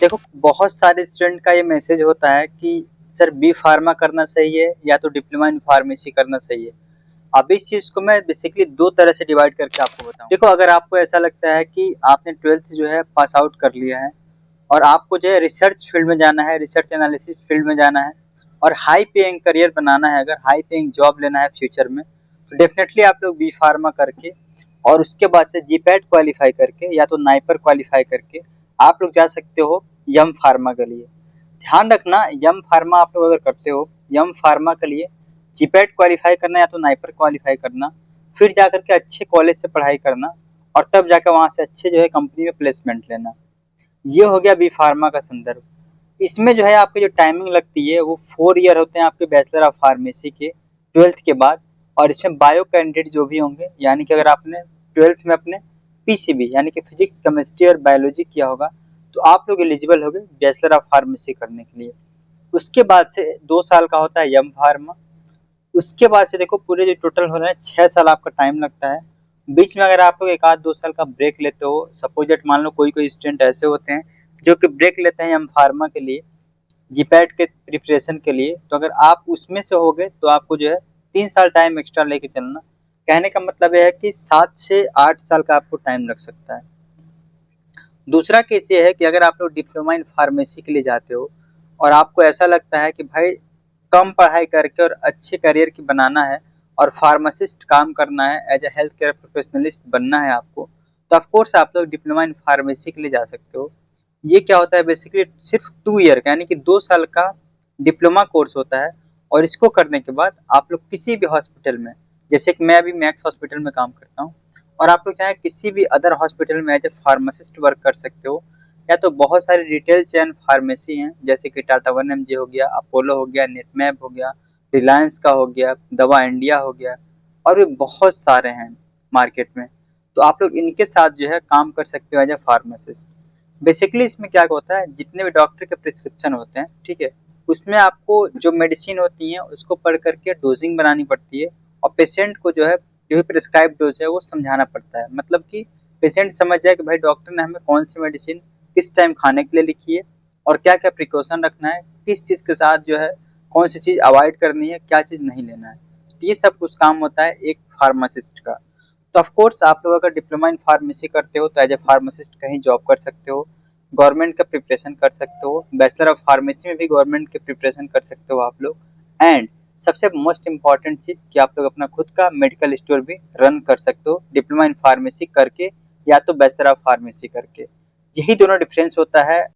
देखो, बहुत सारे स्टूडेंट का ये मैसेज होता है कि सर बी फार्मा करना सही है या तो डिप्लोमा इन फार्मेसी करना सही है। अब इस चीज को मैं बेसिकली दो तरह से डिवाइड करके आपको बताऊं। देखो, अगर आपको ऐसा लगता है कि आपने ट्वेल्थ जो है पास आउट कर लिया है और आपको जो है रिसर्च फील्ड में जाना है, रिसर्च एनालिसिस फील्ड में जाना है और हाई पेइंग करियर बनाना है, अगर हाई पेइंग जॉब लेना है फ्यूचर में, तो डेफिनेटली आप लोग बी फार्मा करके और उसके बाद से जीपैट क्वालिफाई करके या तो नाइपर क्वालिफाई करके आप लोग जा सकते हो यम फार्मा के लिए। ध्यान रखना, यम फार्मा आप लोग अगर करते हो, यम फार्मा के लिए जीपैट क्वालिफाई करना या तो नाइपर क्वालिफाई करना, फिर जाकर के अच्छे कॉलेज से पढ़ाई करना और तब जाकर वहां से अच्छे जो है कंपनी में प्लेसमेंट लेना। ये हो गया बी फार्मा का संदर्भ। इसमें जो है आपकी जो टाइमिंग लगती है वो 4 ईयर होते हैं आपके बैचलर ऑफ फार्मेसी के ट्वेल्थ के बाद। और इसमें बायो कैंडिडेट जो भी होंगे, यानी कि अगर आपने ट्वेल्थ में अपने पीसीबी यानी कि फिजिक्स केमिस्ट्री और बायोलॉजी किया होगा तो आप लोग एलिजिबल हो गए बैचलर ऑफ फार्मेसी करने के लिए। उसके बाद से 2 साल का होता है यम फार्मा। उसके बाद से देखो, पूरे जो टोटल हो रहे हैं 6 साल आपका टाइम लगता है। बीच में अगर आप लोग एक आध 2 साल का ब्रेक लेते हो, सपोज दैट मान लो कोई कोई स्टूडेंट ऐसे होते हैं जो कि ब्रेक लेते हैं यम फार्मा के लिए, जीपैट के प्रिपरेशन के लिए, तो अगर आप उसमें से हो गए तो आपको जो है 3 साल टाइम एक्स्ट्रा लेके चलना। कहने का मतलब यह है कि 7 से 8 साल का आपको टाइम लग सकता है। दूसरा केस ये है कि अगर आप लोग डिप्लोमा इन फार्मेसी के लिए जाते हो और आपको ऐसा लगता है कि भाई कम पढ़ाई करके और अच्छे करियर की बनाना है और फार्मासिस्ट काम करना है, as a health care professionalist बनना है आपको, तो ऑफ कोर्स आप लोग डिप्लोमा इन फार्मेसी के लिए जा सकते हो। ये क्या होता है, बेसिकली सिर्फ 2 ईयर का यानी कि 2 साल का डिप्लोमा कोर्स होता है। और इसको करने के बाद आप लोग किसी भी हॉस्पिटल में, जैसे कि मैं अभी मैक्स हॉस्पिटल में काम करता हूँ, और आप लोग चाहे किसी भी अदर हॉस्पिटल में एज ए फार्मासिस्ट वर्क कर सकते हो। या तो बहुत सारी रिटेल चेन फार्मेसी हैं, जैसे कि टाटा 1mg हो गया, अपोलो हो गया, नेटमैप हो गया, रिलायंस का हो गया, दवा इंडिया हो गया, और भी बहुत सारे हैं मार्केट में। तो आप लोग इनके साथ जो है काम कर सकते हो एज ए फार्मासिस्ट। बेसिकली इसमें क्या होता है, जितने भी डॉक्टर के प्रिस्क्रिप्शन होते हैं, ठीक है, उसमें आपको जो मेडिसिन होती है उसको पढ़ करके डोजिंग बनानी पड़ती है और पेशेंट को जो है जो भी प्रिस्क्राइब डोज है वो समझाना पड़ता है। मतलब कि पेशेंट समझ जाए कि भाई डॉक्टर ने हमें कौन सी मेडिसिन किस टाइम खाने के लिए लिखी है और क्या क्या प्रिकॉशन रखना है, किस चीज़ के साथ जो है कौन सी चीज़ अवॉइड करनी है, क्या चीज़ नहीं लेना है। तो ये सब कुछ काम होता है एक फार्मासिस्ट का। तो ऑफ कोर्स आप लोग अगर डिप्लोमा इन फार्मेसी करते हो तो एज ए फार्मासिस्ट कहीं जॉब कर सकते हो, गवर्नमेंट का प्रिपरेशन कर सकते हो, बैचलर ऑफ फार्मेसी में भी गवर्नमेंट के प्रिपरेशन कर सकते हो आप लोग। एंड सबसे मोस्ट इम्पॉर्टेंट चीज़ कि आप लोग अपना खुद का मेडिकल स्टोर भी रन कर सकते हो डिप्लोमा इन फार्मेसी करके या तो बैचलर ऑफ फार्मेसी करके। यही दोनों डिफरेंस होता है